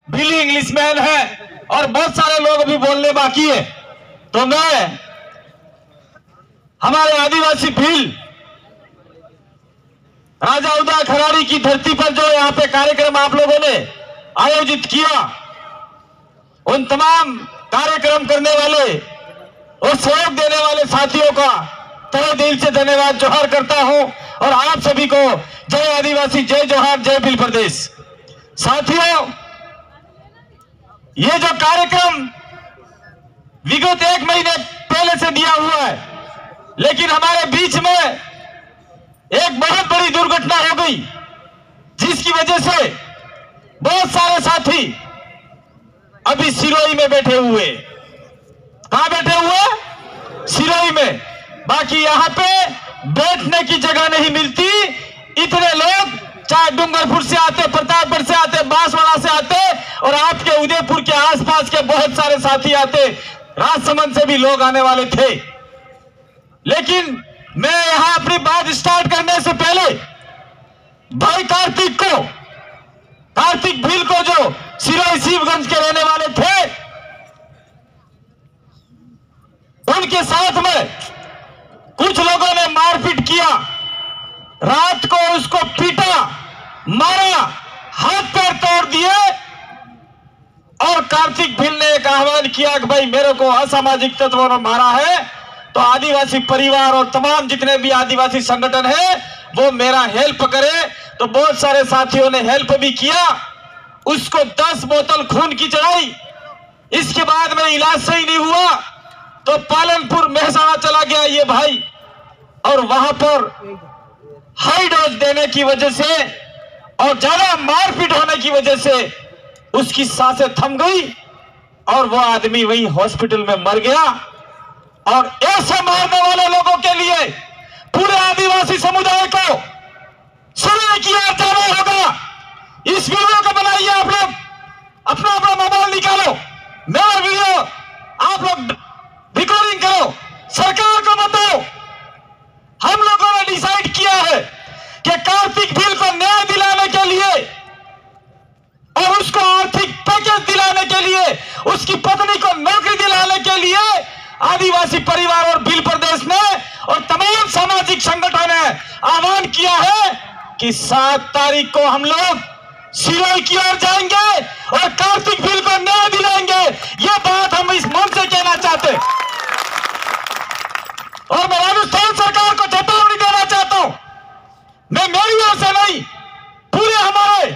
बिली Englishman है और बहुत सारे लोग अभी बोलने बाकी है। तो मैं हमारे आदिवासी भील राजा उदय खराड़ी की धरती पर जो यहाँ पे कार्यक्रम आप लोगों ने आयोजित किया, उन तमाम कार्यक्रम करने वाले और सहयोग देने वाले साथियों का तहे दिल से धन्यवाद जोहार करता हूं और आप सभी को जय आदिवासी, जय जोहार, जय भील प्रदेश। साथियों, ये जो कार्यक्रम विगत 1 महीने पहले से दिया हुआ है, लेकिन हमारे बीच में एक बहुत बड़ी दुर्घटना हो गई, जिसकी वजह से बहुत सारे साथी अभी सिरोही में बैठे हुए। कहां बैठे हुए? सिरोही में। बाकी यहां पे बैठने की जगह नहीं मिलती। इतने लोग चाहे डूंगरपुर से आते, प्रतापगढ़ से आते, बांसवाड़ा से आते और आपके उदयपुर के आसपास के बहुत सारे साथी आते, राजसमंद से भी लोग आने वाले थे। लेकिन मैं यहां अपनी बात स्टार्ट करने से पहले भाई कार्तिक भील को, जो सिरोही शिवगंज के रहने वाले थे, उनके साथ में कुछ लोगों ने मारपीट किया, रात को उसको पीटा, मारा, हाथ पैर तोड़ दिए और कार्तिक भील ने एक आह्वान किया कि भाई मेरे को असामाजिक तत्वों ने मारा है तो आदिवासी परिवार और तमाम जितने भी आदिवासी संगठन है वो मेरा हेल्प करे। तो बहुत सारे साथियों ने हेल्प भी किया, उसको 10 बोतल खून की चढ़ाई। इसके बाद में इलाज सही नहीं हुआ तो पालनपुर मेहसाणा चला गया ये भाई, और वहां पर हाई डोज देने की वजह से और ज्यादा मारपीट होने की वजह से उसकी सांसें थम गई और वो आदमी वहीं हॉस्पिटल में मर गया। और ऐसे मारने वाले लोगों के लिए पूरे आदिवासी समुदाय को सुनने की ओर जाना होगा। इस वीडियो को बनाइए, आप लोग अपना मोबाइल निकालो, मेरा वीडियो आप लोग रिकॉर्डिंग करो, सरकार को बताओ। हम लोगों ने डिसाइड किया है कि कार्तिक भील को न्याय दिलाने के लिए और उसको आर्थिक पैकेज दिलाने के लिए, उसकी पत्नी को नौकरी दिलाने के लिए आदिवासी परिवार और भील प्रदेश ने और तमाम सामाजिक संगठन ने आह्वान किया है कि 7 तारीख को हम लोग सिरोही की ओर जाएंगे और कार्तिक भील को न्याय दिलाएंगे। यह बात हम इस मंच से कहना चाहते हैं और मैं राजस्थान सरकार को चेतावनी देना चाहता हूं। मैं मेरी ओर से नहीं, पूरे हमारे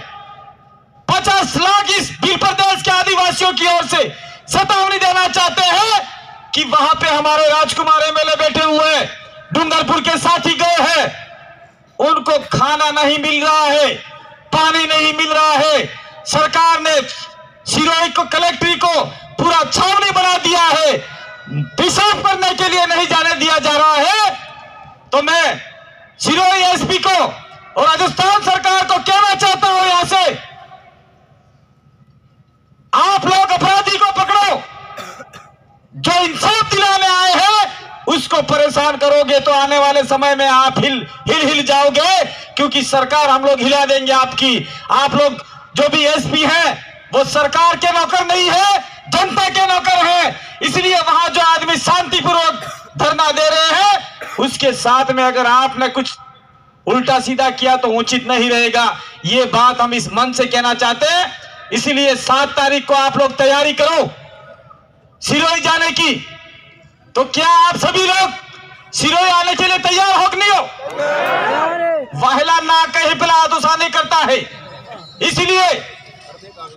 50 लाख इस भील प्रदेश के आदिवासियों की ओर से चेतावनी देना चाहते हैं कि वहां पे हमारे राजकुमार एमएलए बैठे हुए हैं, डूंगरपुर के साथी गए हैं, उनको खाना नहीं मिल रहा है, पानी नहीं मिल रहा है। सरकार ने सिरोही को, कलेक्ट्री को पूरा छावनी बना दिया है, पेशाब करने के लिए नहीं जाने दिया जा रहा है। तो मैं सिरोही एसपी को और राजस्थान सरकार को कहना चाहता हूं, यहां से आप लोग अपराधी को पकड़ो, जो इंसाफ दिलाने आए हैं उसको परेशान करोगे तो आने वाले समय में आप हिल जाओगे, क्योंकि सरकार हम लोग हिला देंगे आपकी। आप लोग जो भी एसपी हैं वो सरकार के नौकर नहीं है, जनता के नौकर हैं। इसलिए वहां जो आदमी शांतिपूर्वक धरना दे रहे हैं उसके साथ में अगर आपने कुछ उल्टा सीधा किया तो उचित नहीं रहेगा। ये बात हम इस मन से कहना चाहते हैं। इसलिए 7 तारीख को आप लोग तैयारी करो सिरोही जाने की। तो क्या आप सभी लोग सिरोही आने के लिए तैयार हो कि नहीं हो? वाहला ना कहे पिला दूसरा नहीं करता है। इसलिए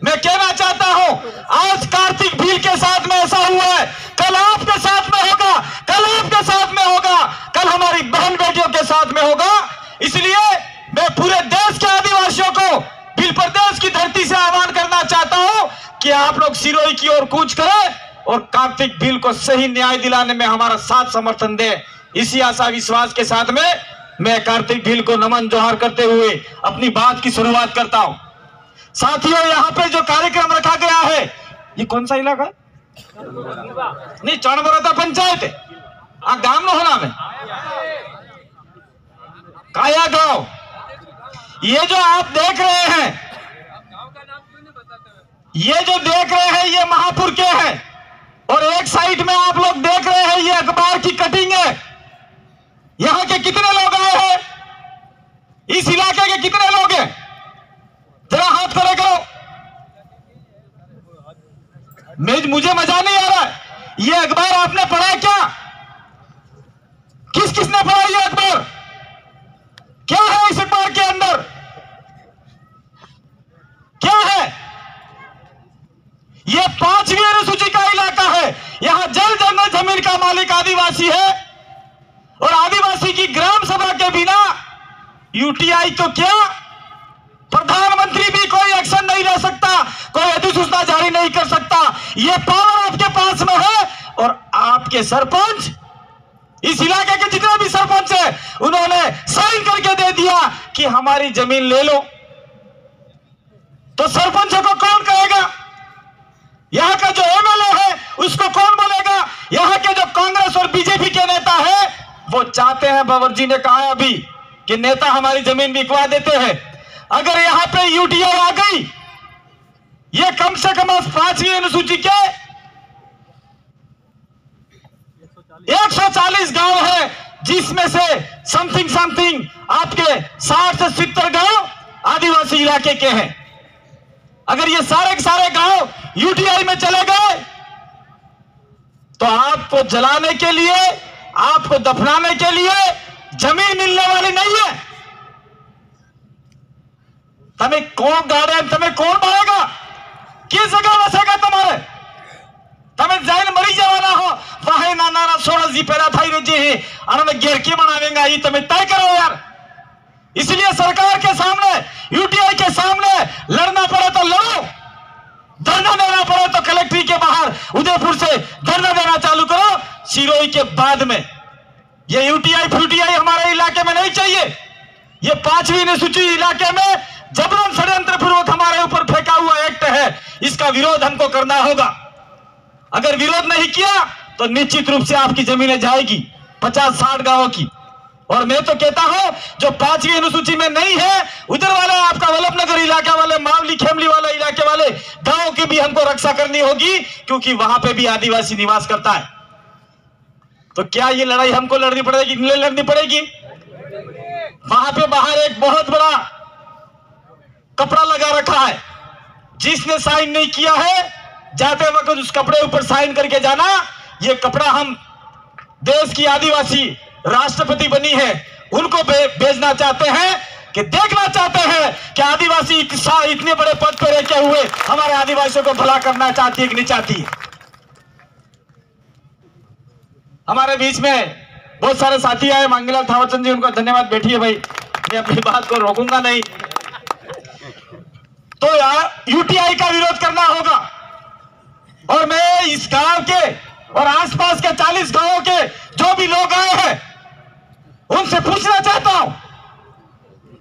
मैं कहना चाहता हूं, आज कार्तिक भील के साथ में ऐसा हुआ है, कल आपके साथ में होगा, कल आपके साथ में होगा, कल हमारी बहन बेटियों के साथ में होगा। इसलिए मैं पूरे देश के आदिवासियों को भील प्रदेश की धरती से आह्वान करना चाहता हूं कि आप लोग सिरोही की ओर कूच करें और कार्तिक भील को सही न्याय दिलाने में हमारा साथ समर्थन दें। इसी आशा विश्वास के साथ में मैं कार्तिक भील को नमन जोहार करते हुए अपनी बात की शुरुआत करता हूं। साथियों, यहाँ पे जो कार्यक्रम रखा गया है, ये कौन सा इलाका है? नहीं, चणबरोदा पंचायत है, गांव न होना में काया गांव। ये जो आप देख रहे हैं, ये जो देख रहे हैं ये महापुर के हैं, और एक साइड में आप लोग देख रहे हैं ये अखबार की कटिंग है। यहां के कितने लोग आए हैं? इस इलाके के कितने लोग हैं? जरा हाथ खड़े करो। मुझे मजा नहीं आ रहा। ये अखबार आपने पढ़ा क्या? किस किसने पढ़ा ये अखबार? क्या है इस अखबार के अंदर? क्या है? ये 5वीं अनुसूची का इलाका है। यहां जल जंगल जमीन का मालिक आदिवासी है, और आदिवासी की ग्राम सभा के बिना यूटीआई तो क्या, प्रधानमंत्री भी कोई एक्शन नहीं ले सकता, कोई अधिसूचना जारी नहीं कर सकता। ये पावर आपके पास में है, और आपके सरपंच, इस इलाके के जितने भी सरपंच है, उन्होंने साइन करके दे दिया कि हमारी जमीन ले लो। तो सरपंचों को कौन कहेगा? यहां का जो एमएलए है उसको कौन बोलेगा? यहां के जो कांग्रेस और बीजेपी के नेता है वो चाहते हैं, बाबर जी ने कहा अभी, कि नेता हमारी जमीन बिकवा देते हैं। अगर यहां पे यूटीआई आ गई, ये कम से कम 5वीं अनुसूची के 140 गांव है, जिसमें से समथिंग आपके 60 से 70 गांव आदिवासी इलाके के हैं। अगर ये सारे के सारे गांव यूटीआई में चले गए तो आपको जलाने के लिए, आपको दफनाने के लिए जमीन मिलने वाली नहीं है। तुम्हें कौन गार्डन, तुम्हें कौन मारेगा? किस जगह बसेगा तुम्हारे? तुम्हें जैन मरी जवाना हो वहां नाना सोना जी पैदा था जी और मैं घेर के बनावेंगा, ये तुम्हें तय करो यार। इसलिए सरकार के सामने, यूटीआई के सामने लड़ना पड़े तो लड़ो, धरना देना पड़े तो कलेक्ट्री के बाहर उदयपुर से धरना देना चालू करो। सिरोही के बाद में ये यूटीआई फ्यूटीआई हमारे इलाके में नहीं चाहिए। ये 5वीं अनुसूची इलाके में जबरन षड्यंत्र पूर्वक हमारे ऊपर फेंका हुआ एक्ट है, इसका विरोध हमको करना होगा। अगर विरोध नहीं किया तो निश्चित रूप से आपकी जमीनें जाएगी 50-60 गांवों की। और मैं तो कहता हूं जो 5वीं अनुसूची में नहीं है, उधर वाले आपका वल्लभनगर इलाका वाले, मावली खेमली वाले इलाके वाले गांवों की भी हमको रक्षा करनी होगी, क्योंकि वहां पे भी आदिवासी निवास करता है। तो क्या ये लड़ाई हमको लड़नी पड़ेगी? लड़नी पड़ेगी। वहां पे बाहर एक बहुत बड़ा कपड़ा लगा रखा है, जिसने साइन नहीं किया है जाते वक्त उस कपड़े ऊपर साइन करके जाना। ये कपड़ा हम देश की आदिवासी राष्ट्रपति बनी है उनको भेजना चाहते हैं, कि देखना चाहते हैं कि आदिवासी इतने बड़े पद पर रहते हुए हमारे आदिवासियों को भला करना चाहती है कि नहीं चाहती है। हमारे बीच में बहुत सारे साथी आए, मांगीलाल थावरचंद जी, उनको धन्यवाद। बैठिए भाई, मैं अपनी बात को रोकूंगा नहीं। तो यार यूटीआई का विरोध करना होगा, और मैं इस गांव के और आसपास के 40 गांवों के जो भी लोग आए हैं उनसे पूछना चाहता हूं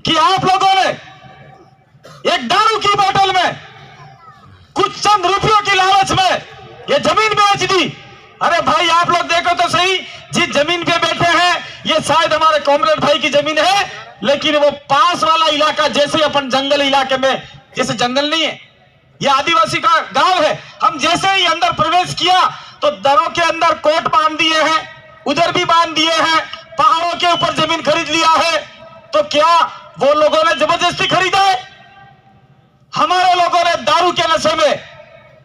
कि आप लोगों ने एक दारू की बोतल में कुछ चंद रुपयों की लालच में ये जमीन बेच दी। अरे भाई आप लोग देखो तो सही, जिस जमीन पे बैठे हैं ये शायद हमारे कॉमरेड भाई की जमीन है, लेकिन वो पास वाला इलाका, जैसे अपन जंगल इलाके में, जैसे जंगल नहीं है, ये आदिवासी का गांव है। हम जैसे ही अंदर प्रवेश किया तो दरों के अंदर कोट बांध दिए हैं, उधर भी बांध दिए हैं, पहाड़ों के ऊपर जमीन खरीद लिया है। तो क्या वो लोगों ने जबरदस्ती खरीदा है? हमारे लोगों ने दारू के नशे में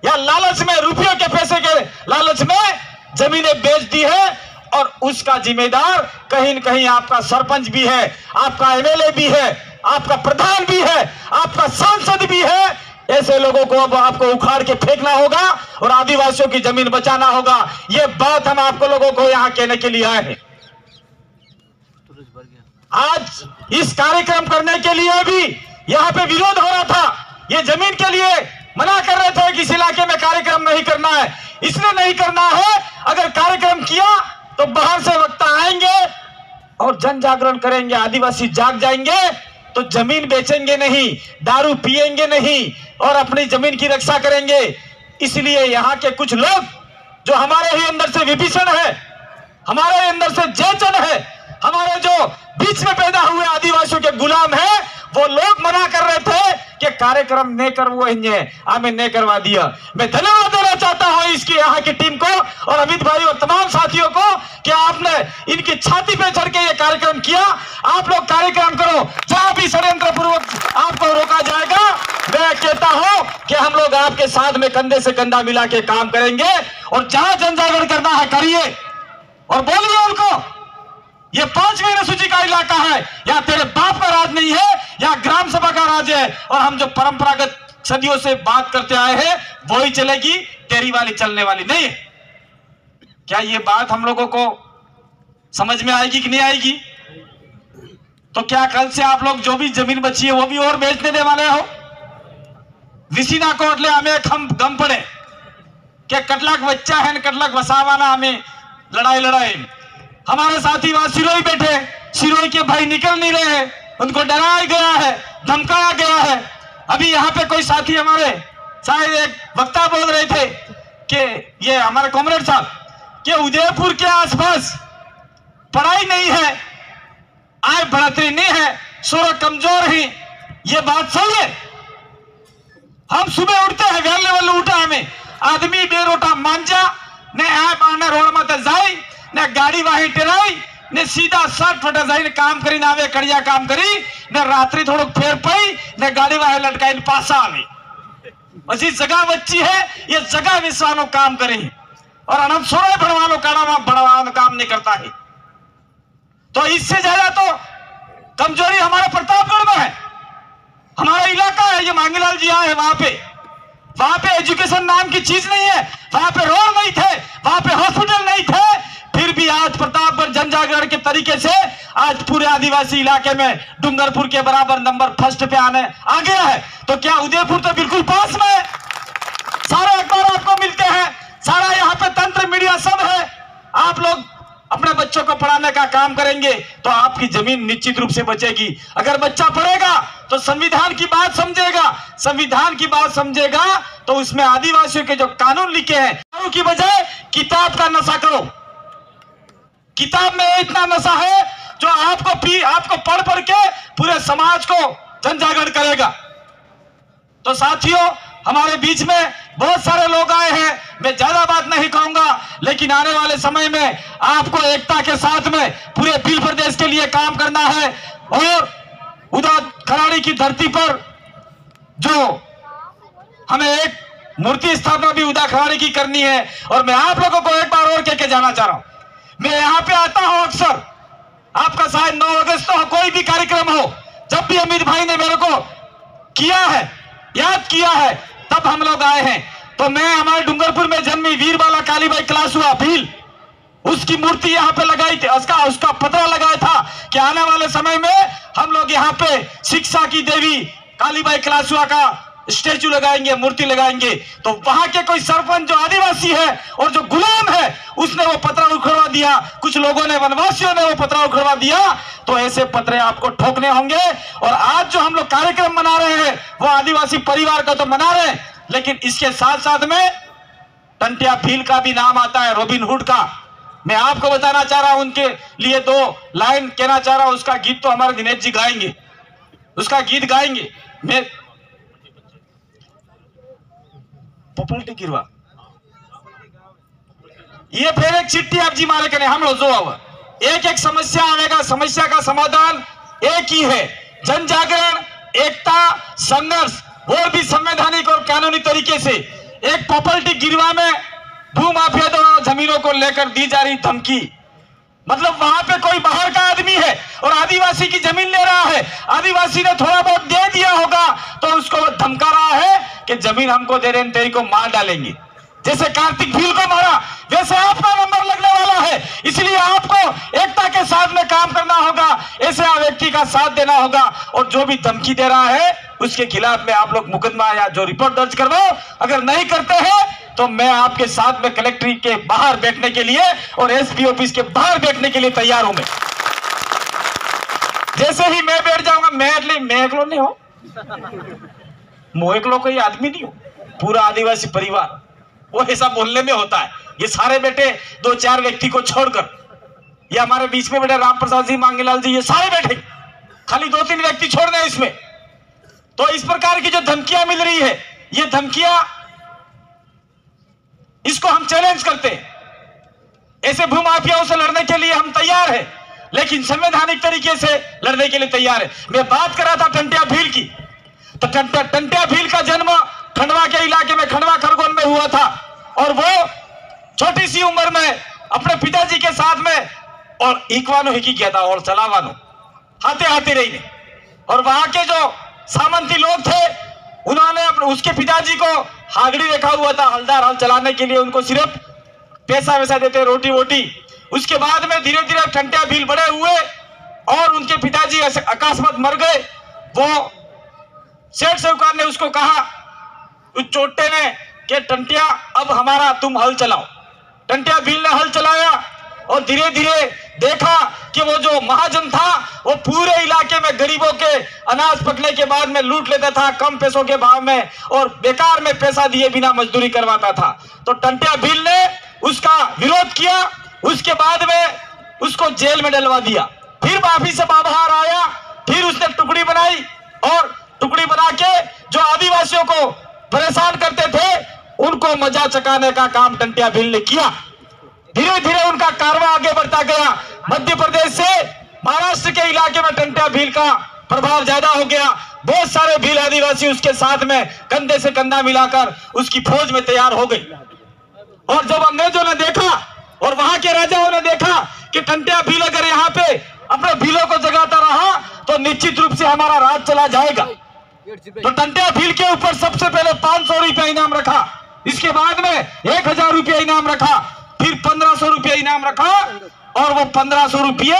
या लालच में, रुपयों के पैसे के लालच में जमीनें बेच दी है, और उसका जिम्मेदार कहीं न कहीं आपका सरपंच भी है, आपका एमएलए भी है, आपका प्रधान भी है, आपका सांसद भी है। ऐसे लोगों को अब आपको उखाड़ के फेंकना होगा और आदिवासियों की जमीन बचाना होगा। ये बात हम आपको लोगों को यहां कहने के लिए आए हैं। आज इस कार्यक्रम करने के लिए भी यहां पे विरोध हो रहा था। ये जमीन के लिए मना कर रहे थे कि इस इलाके में कार्यक्रम नहीं करना है, इसलिए नहीं करना है। अगर कार्यक्रम किया तो बाहर से वक्ता आएंगे और जन जागरण करेंगे, आदिवासी जाग जाएंगे, तो जमीन बेचेंगे नहीं, दारू पिएंगे नहीं और अपनी जमीन की रक्षा करेंगे। इसलिए यहाँ के कुछ लोग जो हमारे ही अंदर से विभीषण है, हमारे अंदर से जयचंद है, हमारे जो बीच में पैदा हुए आदिवासियों के गुलाम है, वो लोग मना कर रहे थे कि कार्यक्रम नहीं करवो हमें नहीं करवा दिया। मैं धन्यवाद देना चाहता हूं इसकी यहाँ की टीम को और अमित भाई और तमाम साथियों को कि आपने इनकी छाती पे चढ़ के ये कार्यक्रम किया। आप लोग कार्यक्रम करो, जहां भी षड्यंत्र पूर्वक आपको रोका जाएगा मैं कहता हूं कि हम लोग आपके साथ में कंधे से कंधा मिला के काम करेंगे और जहां जनजागरण करना है करिए और बोलिए उनको ये 5वीं अनुसूची का इलाका है, या तेरे बाप का राज नहीं है या ग्राम सभा का राज है और हम जो परंपरागत सदियों से बात करते आए हैं वही चलेगी, तेरी वाली चलने वाली नहीं है। क्या ये बात हम लोगों को समझ में आएगी कि नहीं आएगी? तो क्या कल से आप लोग जो भी जमीन बची है वो भी और बेच देने वाले हो? विसीना कोटले हमें गम पड़े क्या कटलाक बच्चा है कटलाक बसावाना हमें लड़ाई हमारे साथी वहां सिरोही बैठे, सिरोही के भाई निकल नहीं रहे हैं, उनको डराया गया है, धमकाया गया है। अभी यहाँ पे कोई साथी हमारे शायद एक वक्ता बोल रहे थे कि ये हमारे कॉमरेड साहब कि उदयपुर के आसपास पढ़ाई नहीं है, आय बढ़ोतरी नहीं है, सोरा कमजोर ही, ये बात सही है। हम सुबह उठते हैं घर लेवल उठा हमें आदमी बेरोटा मांजा ने आय बाने रोड में जाए ने गाड़ी वाही टेराई ने सीधा 60 फटा जाई ने काम करी नावे कड़िया काम करी ने रात्रि थोड़ा फेर पाई ने गाड़ी वाही लटकाई ने पासा आवे बसी जगह बच्ची है, ये जगह विश्वानो काम करे और अनंत सोरे बढ़वानो बढ़वानो काम नहीं करता है। तो इससे ज्यादा तो कमजोरी हमारे प्रतापगढ़ में है, हमारा इलाका है, ये मांगीलाल जी आए हैं वहां पे एजुकेशन नाम की चीज नहीं है, वहां पे रोड नहीं थे, वहां पे हॉस्पिटल नहीं थे, फिर भी आज प्रतापगढ़ जनजागरण के तरीके से आज पूरे आदिवासी इलाके में डूंगरपुर के बराबर नंबर फर्स्ट पे आने आ गया है। तो क्या उदयपुर तो बिल्कुल पास में है, सारे अखबार आपको मिलते हैं, सारा यहाँ पे तंत्र मीडिया सब है। आप लोग अपने बच्चों को पढ़ाने का काम करेंगे तो आपकी जमीन निश्चित रूप से बचेगी। अगर बच्चा पढ़ेगा तो संविधान की बात समझेगा, संविधान की बात समझेगा तो उसमें आदिवासियों के जो कानून लिखे हैं दारू की बजाय किताब का नशा करो। किताब में इतना नशा है जो आपको पढ़ पढ़ के पूरे समाज को जनजागरण करेगा। तो साथियों हमारे बीच में बहुत सारे लोग आए हैं, मैं ज्यादा बात नहीं कहूंगा, लेकिन आने वाले समय में आपको एकता के साथ में पूरे भील प्रदेश के लिए काम करना है और उदा खराड़ी की धरती पर जो हमें एक मूर्ति स्थापना भी उदा खराड़ी की करनी है। और मैं आप लोगों को एक बार और कह के जाना चाह रहा हूं, मैं यहाँ पे आता हूं अक्सर, आपका शायद 9 अगस्त हो कोई भी कार्यक्रम हो, जब भी अमित भाई ने मेरे को किया है, याद किया है, तब हम लोग आए हैं। तो मैं हमारे डूंगरपुर में जन्मी वीरबाला कालीबाई क्लास हुआ भील, उसकी मूर्ति यहाँ पे लगाई थी, उसका पतरा लगाया था कि आने वाले समय में हम लोग यहाँ पे शिक्षा की देवी कालीबाई क्लास हुआ का स्टेचू लगाएंगे, मूर्ति लगाएंगे। तो वहां के कोई सरपंच जो आदिवासी है और जो गुलाम है उसने वो पतरा उखड़वा दिया, कुछ लोगों ने वनवासियों ने वो पतरा उखड़वा दिया। तो ऐसे पतरे आपको ठोकने होंगे। और आज जो हम लोग कार्यक्रम मना रहे हैं वो आदिवासी परिवार का तो मना रहे हैं, लेकिन इसके साथ साथ में टंटिया भील का भी नाम आता है, रॉबिन हुड का। मैं आपको बताना चाह रहा हूं, उनके लिए 2 लाइन कहना चाह रहा हूं। उसका गीत तो हमारे दिनेश जी गाएंगे, उसका गीत गाएंगे। मैं पॉपुलरिटी गिरवा ये फिर एक चिट्ठी आप जी मारे कने हम लोग जो आवा एक समस्या आएगा, समस्या का समाधान एक ही है, जनजागरण, एकता, संघर्ष, वो भी संवैधानिक और कानूनी तरीके से। एक प्रॉपर्टी गिरवा में भूमाफिया द्वारा जमीनों को लेकर दी जा रही धमकी, मतलब वहां पे कोई बाहर का आदमी है और आदिवासी की जमीन ले रहा है, आदिवासी ने थोड़ा बहुत दे दिया होगा तो उसको वो धमका रहा है कि जमीन हमको दे रहे हैं, तेरी को मार डालेंगे। जैसे कार्तिक भील को मारा वैसे आपका नंबर लगने वाला है, इसलिए आपको एकता के साथ में काम करना होगा, ऐसे व्यक्ति का साथ देना होगा और जो भी धमकी दे रहा है उसके खिलाफ में आप लोग मुकदमा या जो रिपोर्ट दर्ज करवाओ। अगर नहीं करते हैं तो मैं आपके साथ में कलेक्ट्रेट के बाहर बैठने के लिए और एसपी ऑफिस के बाहर बैठने के लिए तैयार हूं। मैं जैसे ही मैं बैठ जाऊंगा, मैं एकलो नहीं हो, मैं एकलो कोई आदमी नहीं हूं, पूरा आदिवासी परिवार वो ऐसा बोलने में होता है। ये सारे बेटे 2-4 व्यक्ति को छोड़कर, ये हमारे बीच में बेटे राम प्रसाद जी, मांगीलाल जी, ये सारे बैठे खाली 2-3 व्यक्ति छोड़ दें इसमें। तो इस प्रकार की जो धमकियां मिल रही है, ये धमकियां, इसको हम चैलेंज करते हैं। ऐसे भूमाफियाओं से लड़ने के लिए हम तैयार हैं, लेकिन संवैधानिक तरीके से लड़ने के लिए तैयार है। मैं बात कर रहा था टंट्या भील की, तो टंट्या भील का जन्म खंडवा के इलाके में, खंडवा खरगोन में हुआ था, और वो छोटी सी उम्र में अपने पिताजी के साथ में और इकवानो ही किया था और चलावानो हाथे रही। और वहां के जो सामंती लोग थे, उन्होंने अपने उसके पिताजी को हागड़ी रखा हुआ था हलदार हल चलाने के लिए, उनको सिर्फ पैसा वैसा देते, रोटी वोटी। उसके बाद में धीरे धीरे टंट्या भील बड़े हुए और उनके पिताजी अकस्मात मर गए। वो सेठ साहूकार ने उसको कहा, उस चोटे ने, कि टंट्या अब हमारा तुम हल चलाओ। टंट्या भील ने हल चलाया और धीरे धीरे देखा कि वो जो महाजन था वो पूरे इलाके में गरीबों के अनाज पकने के बाद में लूट लेता था कम पैसों के भाव में, और बेकार में पैसा दिए बिना मजदूरी करवाता था। तो टंट्या भील ने उसका विरोध किया, उसके बाद में उसको जेल में डलवा दिया। फिर माफी से बाहर आया, फिर उसने टुकड़ी बनाई और टुकड़ी बना के जो आदिवासियों को परेशान करते थे उनको मजा चकाने का काम टंट्या भील ने किया। धीरे धीरे उनका कारवा आगे बढ़ता गया। मध्य प्रदेश से महाराष्ट्र के इलाके में टंट्या भील का प्रभाव ज्यादा हो गया। बहुत सारे भील आदिवासी उसके साथ में कंधे से कंधा मिलाकर उसकी फौज में तैयार हो गई। और जब अंग्रेजों ने देखा और वहां के राजाओं ने देखा कि टंट्या भील अगर यहाँ पे अपने भीलों को जगाता रहा तो निश्चित रूप से हमारा राज चला जाएगा, तो टंट्या भील के ऊपर सबसे पहले 500 रुपया इनाम रखा, इसके बाद में 1000 रुपया इनाम रखा, फिर 1500 रुपया इनाम रखा, और वो 1500 रुपये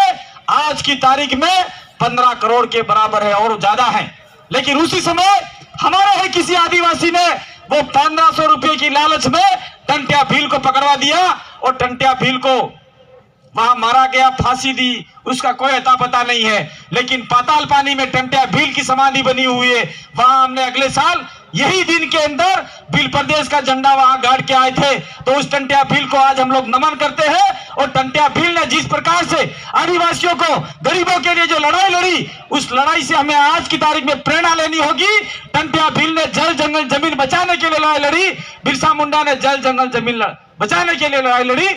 आज की तारीख में 15 करोड़ के बराबर है और ज्यादा है। लेकिन उसी समय हमारे ही किसी आदिवासी ने वो 1500 रुपये की लालच में टंट्या भील को पकड़वा दिया और टंट्या भील को वहां मारा गया, फांसी दी, उसका कोई अता पता नहीं है। लेकिन पाताल पानी में टंट्या भील की समाधि बनी हुई है। वहां हमने अगले साल यही दिन के अंदर भील प्रदेश का झंडा वहां गाड़ के आए थे। तो उस टंट्या भील को आज हम लोग नमन करते हैं। और टंट्या भील ने जिस प्रकार से आदिवासियों को, गरीबों के लिए जो लड़ाई लड़ी, उस लड़ाई से हमें आज की तारीख में प्रेरणा लेनी होगी। टंट्या भील ने जल जंगल जमीन बचाने के लिए लड़ाई लड़ी, बिरसा मुंडा ने जल जंगल जमीन बचाने के लिए लड़ाई लड़ी।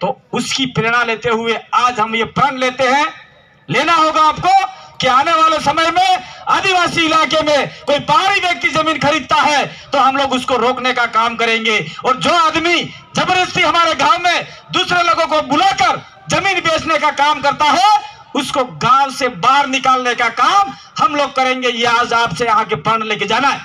तो उसकी प्रेरणा लेते हुए आज हम ये प्रण लेते हैं, लेना होगा आपको, कि आने वाले समय में आदिवासी इलाके में कोई बाहरी व्यक्ति जमीन खरीदता है तो हम लोग उसको रोकने का काम करेंगे। और जो आदमी जबरदस्ती हमारे गांव में दूसरे लोगों को बुलाकर जमीन बेचने का काम करता है, उसको गांव से बाहर निकालने का काम हम लोग करेंगे। ये आज आपसे यहाँ के प्रण लेके जाना है।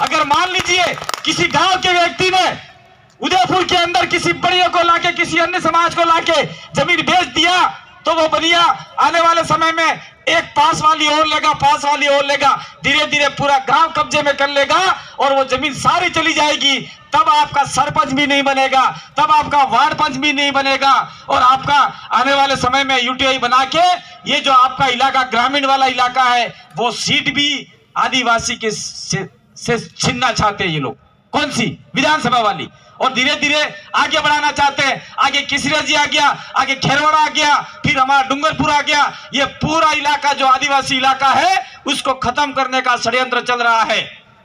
अगर मान लीजिए किसी गांव के व्यक्ति ने उदयपुर के अंदर किसी बड़ियों को लाके, किसी अन्य समाज को लाके जमीन बेच दिया, तो वो बनिया आने वाले समय में एक पास वाली और लेगा, पास वाली और लेगा, धीरे धीरे पूरा गांव कब्जे में कर लेगा और वो जमीन सारी चली जाएगी। तब आपका सरपंच भी नहीं बनेगा, तब आपका वार्ड पंच भी नहीं बनेगा, और आपका आने वाले समय में यूटीआई बना के ये जो आपका इलाका ग्रामीण वाला इलाका है वो सीट भी आदिवासी के से छीनना चाहते हैं ये लोग। कौन सी? विधानसभा वाली। और धीरे धीरे आगे बढ़ाना चाहते हैं। आगे किसरिया जी आ गया, आगे खेरवाड़ा आ गया, फिर हमारा डूंगरपुर आ गया। ये पूरा इलाका जो आदिवासी इलाका है उसको खत्म करने का षड्यंत्र चल रहा है।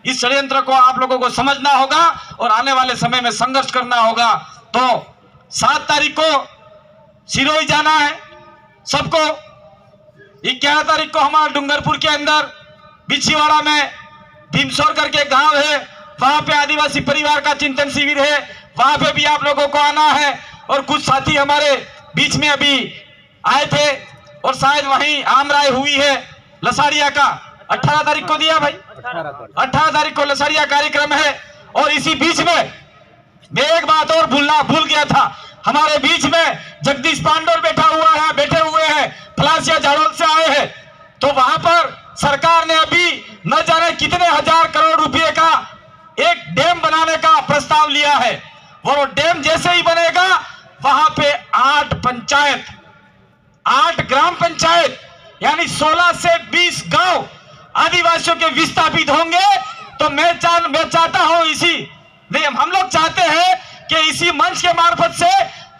इस षड्यंत्र को आप लोगों को समझना होगा और आने वाले समय में संघर्ष करना होगा। तो 7 तारीख को सिरोही जाना है सबको। 11 तारीख को हमारा डूंगरपुर के अंदर बिछीवाड़ा में भीमसौर करके गांव है, वहां पे आदिवासी परिवार का चिंतन शिविर है, वहां पे भी आप लोगों को आना है। और कुछ साथी हमारे बीच में अभी आए थे और शायद वहीं आम राय हुई है लसाड़िया का 18 तारीख को दिया भाई, 18 तारीख को लसाड़िया कार्यक्रम है। और इसी बीच में मैं एक बात और भूल गया था, हमारे बीच में जगदीश पांडोर बैठे हुए हैं, फलासिया झाड़ोल से आए हैं। तो वहां पर सरकार ने अभी न जाने कितने हजार करोड़ रुपए का एक डैम बनाने का प्रस्ताव लिया है। वो डैम जैसे ही बनेगा वहां पे 8 पंचायत, 8 ग्राम पंचायत यानी 16 से 20 गांव आदिवासियों के विस्थापित होंगे। तो मैं चाहता हूं हम लोग चाहते हैं कि इसी मंच के मार्फत से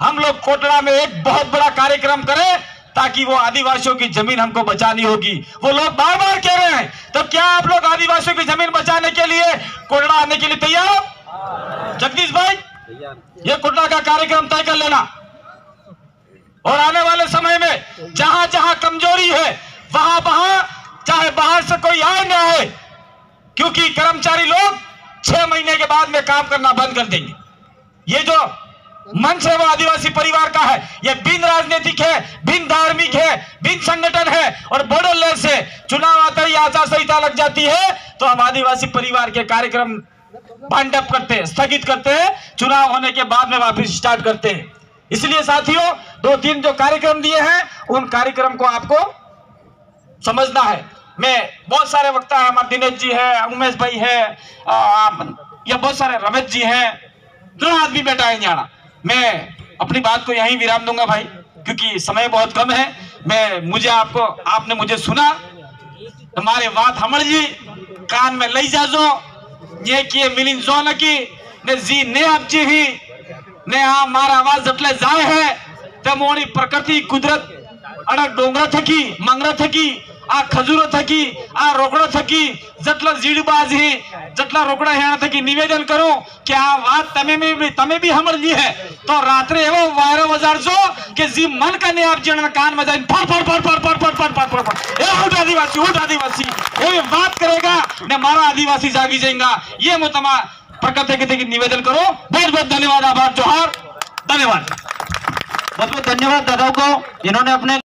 हम लोग कोटड़ा में एक बहुत बड़ा कार्यक्रम करें ताकि वो आदिवासियों की जमीन हमको बचानी होगी। वो लोग बार बार कह रहे हैं, तो क्या आप लोग आदिवासियों की जमीन बचाने के लिए कोयड़ा आने के लिए तैयार हो? जगदीश भाई, ये कोयड़ा का कार्यक्रम तय कर लेना, और आने वाले समय में जहां जहां कमजोरी है वहां वहां चाहे बाहर से कोई आए न आए, क्योंकि कर्मचारी लोग 6 महीने के बाद में काम करना बंद कर देंगे। ये जो मंच है वो आदिवासी परिवार का है, ये बिन राजनीतिक है, बिन धार्मिक है, बिन संगठन है, और बॉर्डर लेवल से चुनाव आता ही आचार संहिता लग जाती है तो हम आदिवासी परिवार के कार्यक्रम बाइंड अप करते हैं, स्थगित करते हैं, चुनाव होने के बाद में वापस स्टार्ट करते हैं। इसलिए साथियों, 2-3 जो कार्यक्रम दिए हैं उन कार्यक्रम को आपको समझना है। मैं बहुत सारे वक्ता है, हमारे दिनेश जी है, उमेश भाई है, या बहुत सारे रमेश जी हैं, 2 आदमी बैठा है यहाँ। मैं अपनी बात को यहीं विराम दूंगा भाई, क्योंकि समय बहुत कम है। आपने मुझे सुना, हमारे बात हमर जी कान में लई जाजो, ये किए मिलिन जो न की ने जी ने आप जी ही ने आ मारा आवाज जटले जाए है ते मोनी प्रकृति कुदरत अडक डोंगरा थकी मंगरा थकी आ खजूरो थकी आ रोकड़ा थकी जटला जीडबाज ही जटला रोकड़ा हेणा थकी निवेदन करूं कि आ बात तमे भी हमर ली है तो रात्रे एवो वायरो बाजार जो कि जी मन का ने आप जीण कान में जाइन फड़ फड़ फड़ फड़ फड़ फड़ फड़ फड़ फड़ फड़ ए उठ आदिवासी ये बात करेगा ने मारा आदिवासी जागी जाएगा। ये मुतमा प्रकृति के निवेदन करो। बहुत बहुत धन्यवाद, आभार, जोहार, धन्यवाद। बहुत बहुत धन्यवाद दादाओं को, जिन्होंने अपने